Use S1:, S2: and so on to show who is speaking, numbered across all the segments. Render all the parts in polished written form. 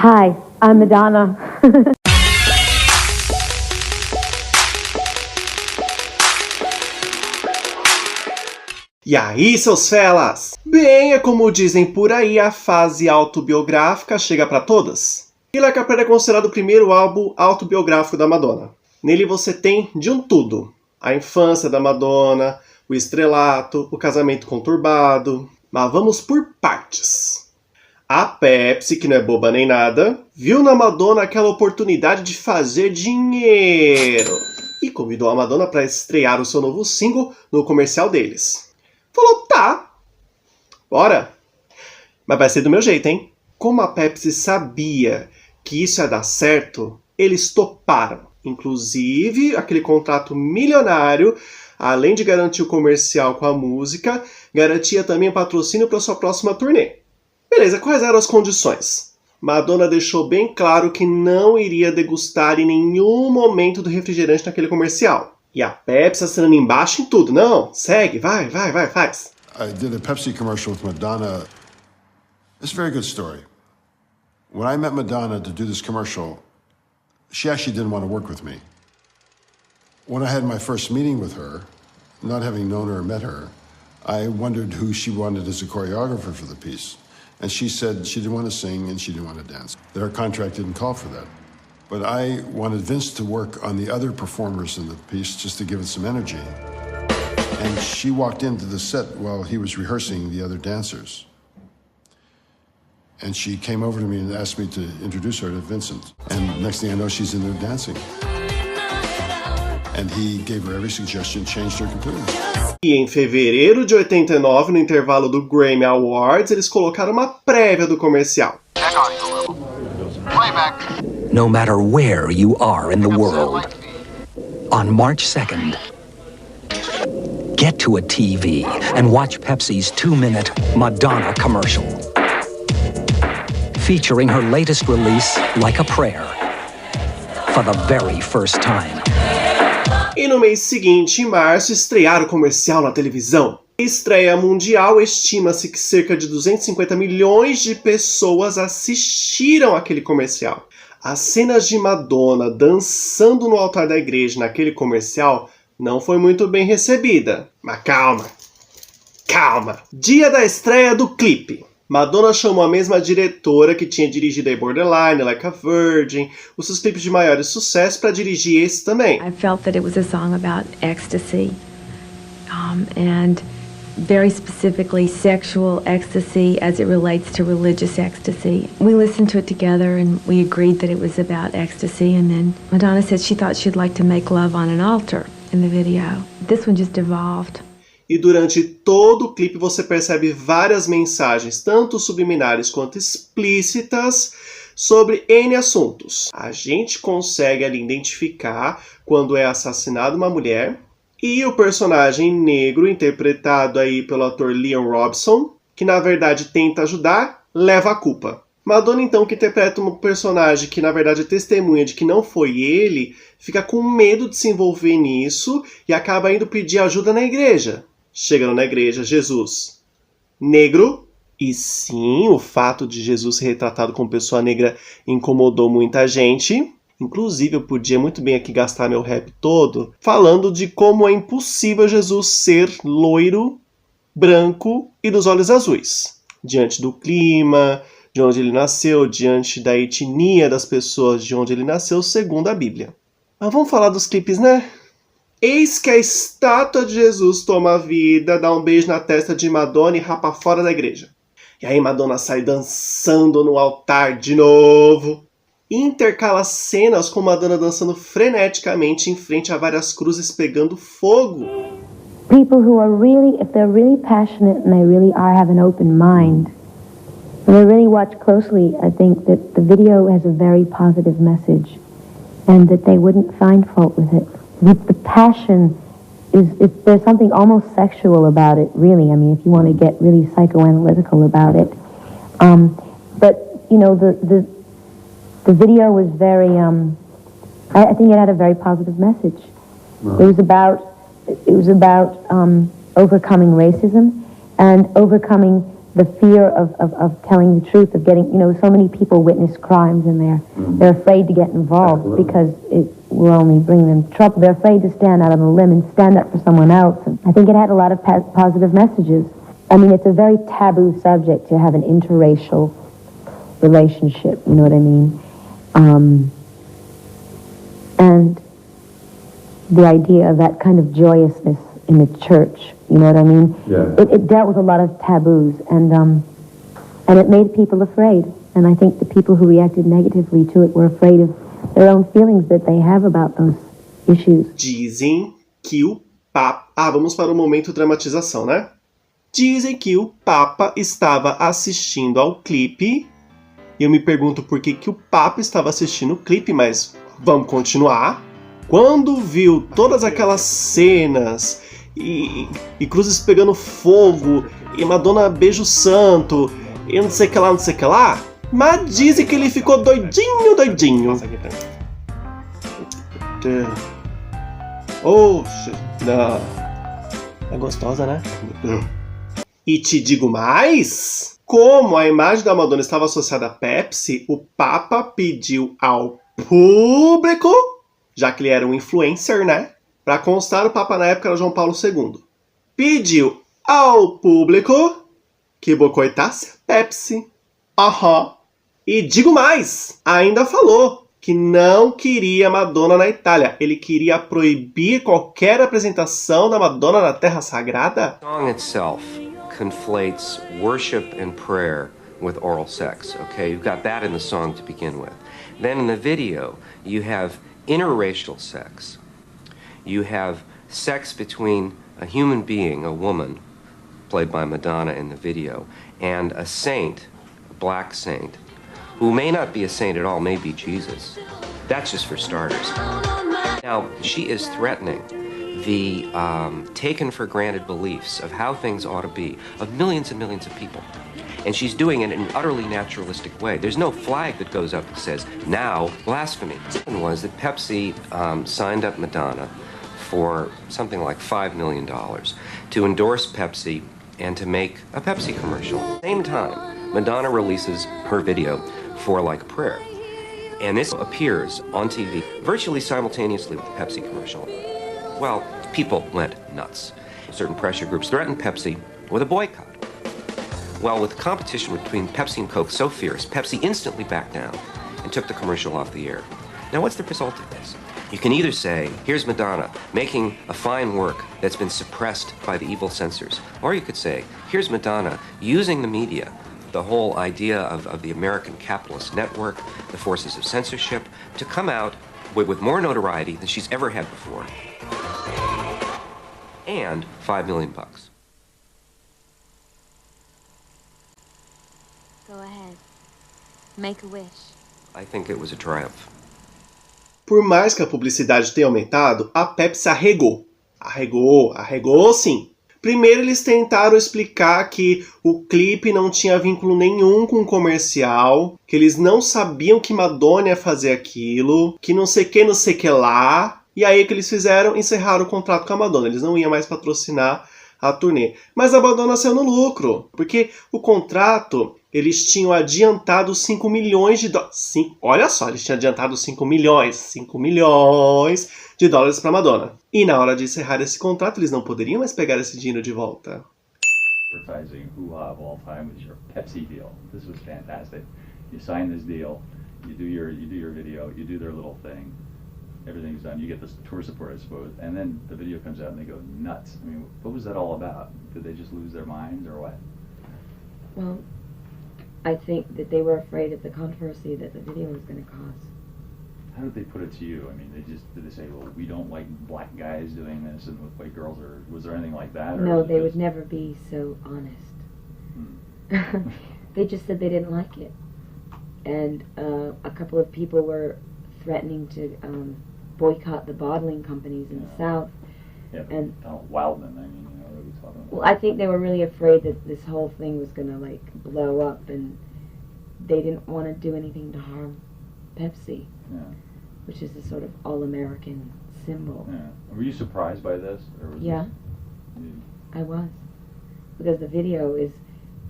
S1: Hi, I'm Madonna.
S2: E aí, seus felas? Bem, é como dizem por aí, a fase autobiográfica chega pra todas. E Like a Prayer é considerado o primeiro álbum autobiográfico da Madonna. Nele você tem de um tudo. A infância da Madonna, o estrelato, o casamento conturbado. Mas vamos por partes. A Pepsi, que não é boba nem nada, viu na Madonna aquela oportunidade de fazer dinheiro. E convidou a Madonna para estrear o seu novo single no comercial deles. Falou, tá, bora. Mas vai ser do meu jeito, hein? Como a Pepsi sabia que isso ia dar certo, eles toparam. Inclusive, aquele contrato milionário, além de garantir o comercial com a música, garantia também o patrocínio para sua próxima turnê. Beleza, quais eram as condições? Madonna deixou bem claro que não iria degustar em nenhum momento do refrigerante naquele comercial. E a Pepsi assinando embaixo em tudo. Não, segue, vai, faz.
S3: I did a Pepsi commercial with Madonna. It's a very good story. When I met Madonna to do this commercial, she actually didn't want to work with me. When I had my first meeting with her, not having known her or met her, I wondered who she wanted as a choreographer for the piece. And she said she didn't want to sing and she didn't want to dance. That her contract didn't call for that. But I wanted Vince to work on the other performers in the piece just to give it some energy. And she walked into the set while he was rehearsing the other dancers. And she came over to me and asked me to introduce her to Vincent. And next thing I know, she's in there dancing. And he gave her every suggestion, changed her completely.
S2: E em fevereiro de 89, no intervalo do Grammy Awards, eles colocaram uma prévia do comercial.
S4: No matter where you are in the world, on March 2nd, get to a TV and watch Pepsi's 2-minute Madonna commercial. Featuring her latest release, Like a Prayer, for the very first time.
S2: E no mês seguinte, em março, estrearam o comercial na televisão. Estreia mundial, estima-se que cerca de 250 milhões de pessoas assistiram aquele comercial. As cenas de Madonna dançando no altar da igreja naquele comercial não foi muito bem recebida. Mas calma. Dia da estreia do clipe. Madonna chamou a mesma diretora que tinha dirigido a Borderline, Like a Virgin, os seus clipes de maiores sucesso, para dirigir esse também.
S1: I felt that it was a song about ecstasy, and very specifically sexual ecstasy as it relates to religious ecstasy. We listened to it together and we agreed that it was about ecstasy, and then Madonna said she thought she'd like to make love on an altar in the video. This one just evolved.
S2: E durante todo o clipe você percebe várias mensagens, tanto subliminares quanto explícitas, sobre N assuntos. A gente consegue ali identificar quando é assassinada uma mulher, e o personagem negro, interpretado aí pelo ator Leon Robson, que na verdade tenta ajudar, leva a culpa. Madonna, então, que interpreta um personagem que na verdade é testemunha de que não foi ele, fica com medo de se envolver nisso e acaba indo pedir ajuda na igreja. Chegando na igreja, Jesus negro, e sim, o fato de Jesus ser retratado como pessoa negra incomodou muita gente. Inclusive, eu podia muito bem aqui gastar meu rap todo falando de como é impossível Jesus ser loiro, branco e dos olhos azuis. Diante do clima, de onde ele nasceu, diante da etnia das pessoas de onde ele nasceu, segundo a Bíblia. Mas vamos falar dos clipes, né? Eis que a estátua de Jesus toma vida, dá um beijo na testa de Madonna e rapa fora da igreja. E aí Madonna sai dançando no altar de novo. Intercala cenas com Madonna dançando freneticamente em frente a várias cruzes pegando fogo.
S1: People who are really, if they're really passionate and they really are, have an open mind, when they really watch closely, I think that the video has a very positive message and that they wouldn't find fault with it. The passion there's something almost sexual about it, really. I mean, if you want to get really psychoanalytical about it. But, you know, the video was very, I think it had a very positive message. Right. It was about overcoming racism and overcoming the fear of telling the truth, of getting, so many people witness crimes and they're afraid to get involved because it will only bring them trouble. They're afraid to stand out on a limb and stand up for someone else. And I think it had a lot of positive messages. I mean, it's a very taboo subject to have an interracial relationship, you know what I mean? And the idea of that kind of joyousness in the church, you know what I mean?
S5: Yeah.
S1: It dealt with a lot of taboos, and it made people afraid. And I think the people who reacted negatively to it were afraid of their own feelings that they have about those issues.
S2: Dizem que o Papa... vamos para o momento dramatização, né? Dizem que o Papa estava assistindo ao clipe. E eu me pergunto por que o Papa estava assistindo o clipe, mas vamos continuar. Quando viu todas aquelas cenas e cruzes pegando fogo e Madonna beijo santo e não sei o que lá, não sei o que lá, mas dizem que ele ficou doidinho. Oxe, não. É gostosa, né? E te digo mais, como a imagem da Madonna estava associada à Pepsi, o Papa pediu ao público, já que ele era um influencer, né? Para constar, o Papa na época era João Paulo II. Pediu ao público que boicotasse a Pepsi. E digo mais, ainda falou que não queria Madonna na Itália. Ele queria proibir qualquer apresentação da Madonna na Terra Sagrada.
S6: The song itself conflates worship and prayer with oral sex, okay? You've got that in the song to begin with. Then in the video, you have interracial sex. You have sex between a human being, a woman, played by Madonna in the video, and a saint, a black saint, who may not be a saint at all, may be Jesus. That's just for starters. Now, she is threatening the taken for granted beliefs of how things ought to be of millions and millions of people. And she's doing it in an utterly naturalistic way. There's no flag that goes up that says, now, blasphemy. What happened was that Pepsi signed up Madonna for something like $5 million to endorse Pepsi and to make a Pepsi commercial. At the same time, Madonna releases her video for Like a Prayer. And this appears on TV virtually simultaneously with the Pepsi commercial. Well, people went nuts. Certain pressure groups threatened Pepsi with a boycott. Well, with the competition between Pepsi and Coke so fierce, Pepsi instantly backed down and took the commercial off the air. Now, what's the result of this? You can either say, here's Madonna making a fine work that's been suppressed by the evil censors, or you could say, here's Madonna using the media, the whole idea of the American capitalist network, the forces of censorship, to come out with more notoriety than she's ever had before. And $5 million.
S7: Go ahead. Make a wish.
S6: I think it was a triumph.
S2: Por mais que a publicidade tenha aumentado, a Pepsi arregou. Arregou sim. Primeiro eles tentaram explicar que o clipe não tinha vínculo nenhum com o comercial, que eles não sabiam que Madonna ia fazer aquilo, que não sei que lá. E aí o que eles fizeram? Encerraram o contrato com a Madonna. Eles não iam mais patrocinar a turnê. Mas a Madonna saiu no lucro, porque o contrato, eles tinham adiantado 5 milhões de dólares. Olha só, eles tinham adiantado 5 milhões de dólares para Madonna. E na hora de encerrar esse contrato, eles não poderiam mais pegar esse dinheiro de volta.
S5: Advertising hoo-ha of all time was your Pepsi deal. This was fantastic. You sign this deal, you do your video, you do their little thing. Everything's done. You get this tour support, I suppose, and then the video comes out and they go nuts. I mean, what was that all about? Did they just lose their minds or what?
S8: Well, I think that they were afraid of the controversy that the video was going to cause.
S5: How did they put it to you? I mean, did they say, well, we don't like black guys doing this and with white girls, or was there anything like that?
S8: No, they would never be so honest. They just said they didn't like it. And a couple of people were threatening to boycott the bottling companies in the South.
S5: Yeah,
S8: and
S5: Donald Wildman, I mean, you know, what are we talking about?
S8: Well, I think they were really afraid that this whole thing was going to, like, blow up, and they didn't want to do anything to harm Pepsi, which is a sort of all-American symbol.
S5: Yeah. Were you surprised by this? Or was
S8: Yeah, I was. Because the video is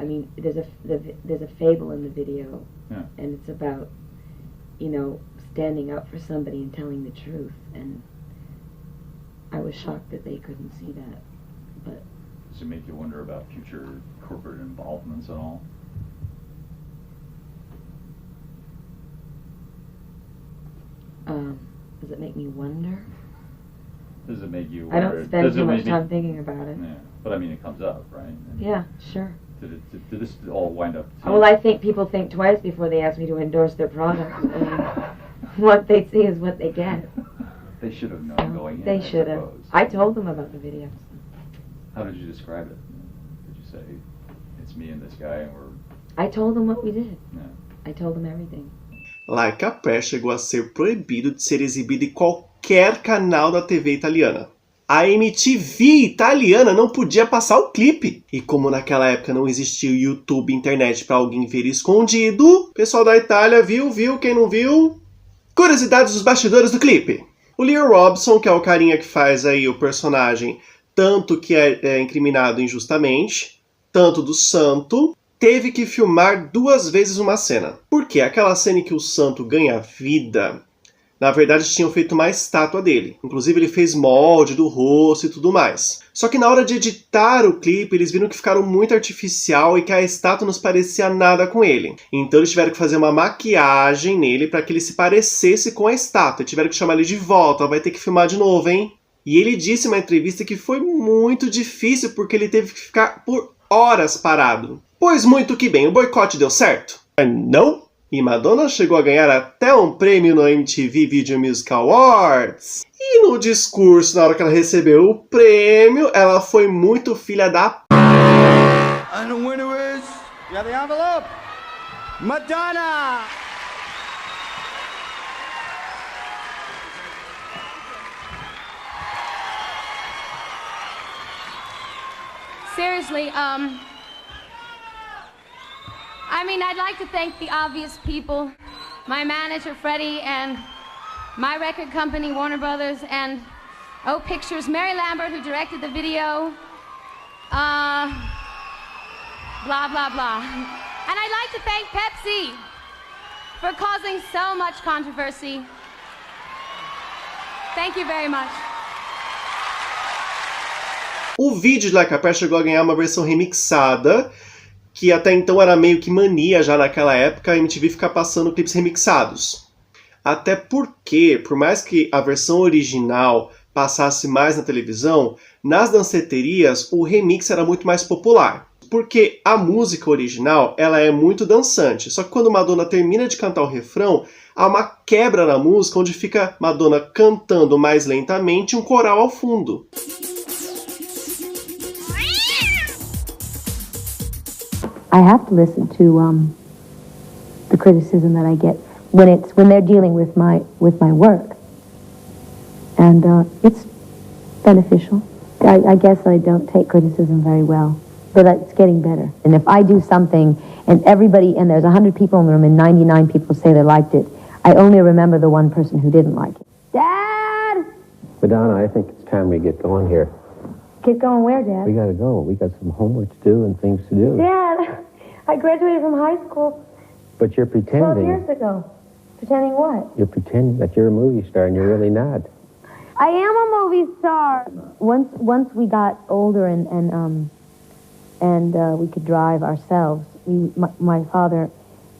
S8: I mean, there's a fable in the video, and it's about, standing up for somebody and telling the truth. And I was shocked that they couldn't see that. But
S5: does it make you wonder about future corporate involvements at all?
S8: Does it make me wonder?
S5: Does it make you
S8: I
S5: wonder?
S8: don't spend too much time thinking about it.
S5: Yeah, but I mean, it comes up, right? And
S8: yeah, sure.
S5: Did this all wind up?
S8: Well, I think people think twice before they ask me to endorse their product. What they see is what they get.
S5: They should have known going in.
S8: They should have. I told them about the video.
S5: How did you describe it? Did you say, it's me and this guy and we're...
S8: I told them what we did.
S5: Yeah.
S8: I told them everything.
S2: Like a Prayer chegou a ser proibido de ser exibido em qualquer canal da TV italiana. A MTV italiana não podia passar o clipe. E como naquela época não existia o YouTube e internet para alguém ver escondido, o pessoal da Itália viu, quem não viu... Curiosidades dos bastidores do clipe. O Leo Robson, que é o carinha que faz aí o personagem, tanto que é incriminado injustamente, tanto do Santo, teve que filmar 2 vezes uma cena. Porque aquela cena em que o Santo ganha vida, na verdade tinham feito uma estátua dele. Inclusive ele fez molde do rosto e tudo mais. Só que na hora de editar o clipe, eles viram que ficaram muito artificial e que a estátua não se parecia nada com ele. Então eles tiveram que fazer uma maquiagem nele para que ele se parecesse com a estátua. E tiveram que chamar ele de volta, vai ter que filmar de novo, hein? E ele disse em uma entrevista que foi muito difícil porque ele teve que ficar por horas parado. Pois muito que bem, o boicote deu certo? Não? E Madonna chegou a ganhar até um prêmio no MTV Video Music Awards. E no discurso, na hora que ela recebeu o prêmio, ela foi muito filha da...
S9: And the winner is... You have the envelope? Madonna!
S10: Seriously, I'd like to thank the obvious people, my manager, Freddie, and my record company, Warner Brothers, and O Pictures, Mary Lambert, who directed the video, blah, blah, blah. And I'd like to thank Pepsi for causing so much controversy. Thank you very much.
S2: O vídeo de Like a Prayer chegou a ganhar uma versão remixada, que até então era meio que mania já naquela época, a MTV ficar passando clipes remixados. Até porque, por mais que a versão original passasse mais na televisão, nas danceterias o remix era muito mais popular. Porque a música original ela é muito dançante, só que quando Madonna termina de cantar o refrão, há uma quebra na música onde fica Madonna cantando mais lentamente e um coral ao fundo.
S1: I have to listen to the criticism that I get when they're dealing with my work, and it's beneficial. I guess I don't take criticism very well, but it's getting better. And if I do something and there's 100 people in the room and 99 people say they liked it, I only remember the one person who didn't like it. Dad!
S11: Madonna, I think it's time we get going here.
S1: Get going where, Dad?
S11: We gotta go. We got some homework to do and things to do.
S1: Dad, I graduated from high school
S11: But you're
S1: 12
S11: pretending.
S1: years ago. Pretending what?
S11: You're pretending that you're a movie star and you're really not.
S1: I am a movie star. Once we got older and we could drive ourselves, my father,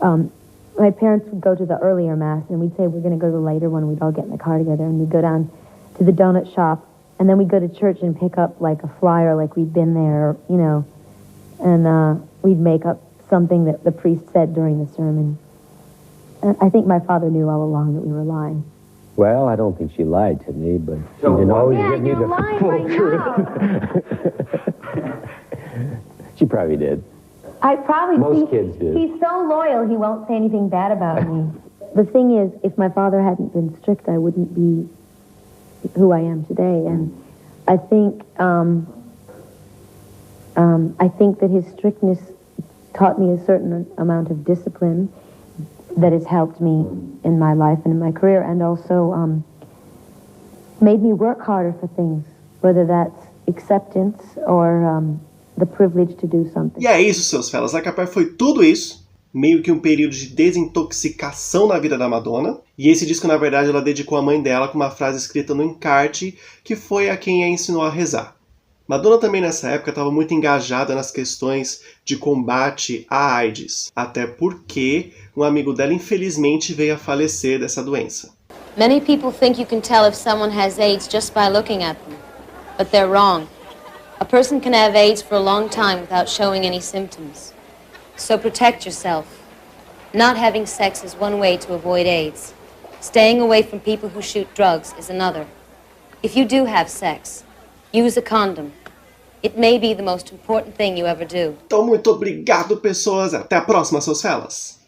S1: my parents would go to the earlier mass and we'd say we're going to go to the later one. We'd all get in the car together and we'd go down to the donut shop and then we'd go to church and pick up like a flyer like we'd been there, you know, and we'd make up something that the priest said during the sermon. And I think my father knew all along that we were lying.
S11: Well, I don't think she lied to me, but she didn't always
S1: Yeah,
S11: give me
S1: you're
S11: the
S1: lying
S11: full
S1: right
S11: truth. She probably did.
S1: I probably
S11: Most kids do.
S1: He's so loyal, he won't say anything bad about me. The thing is, if my father hadn't been strict, I wouldn't be who I am today. And I think that his strictness taught me a certain amount of discipline that has helped me in my life and in my career, and also made me work harder for things, whether that's acceptance or the privilege to do something.
S2: E é isso, seus felas. A Capar foi tudo isso. Meio que um período de desintoxicação na vida da Madonna. E esse disco, na verdade, ela dedicou à mãe dela com uma frase escrita no encarte, que foi a quem a ensinou a rezar. Madonna também nessa época estava muito engajada nas questões de combate à AIDS, até porque um amigo dela infelizmente veio a falecer dessa doença.
S7: Many people think you can tell if someone has AIDS just by looking at them, but they're wrong. A person can have AIDS for a long time without showing any symptoms. So protect yourself. Not having sex is one way to avoid AIDS. Staying away from people who shoot drugs is another. If you do have sex, use a condom. It may be the most important thing you ever do.
S2: Então, muito obrigado, pessoas. Até a próxima, seus felas.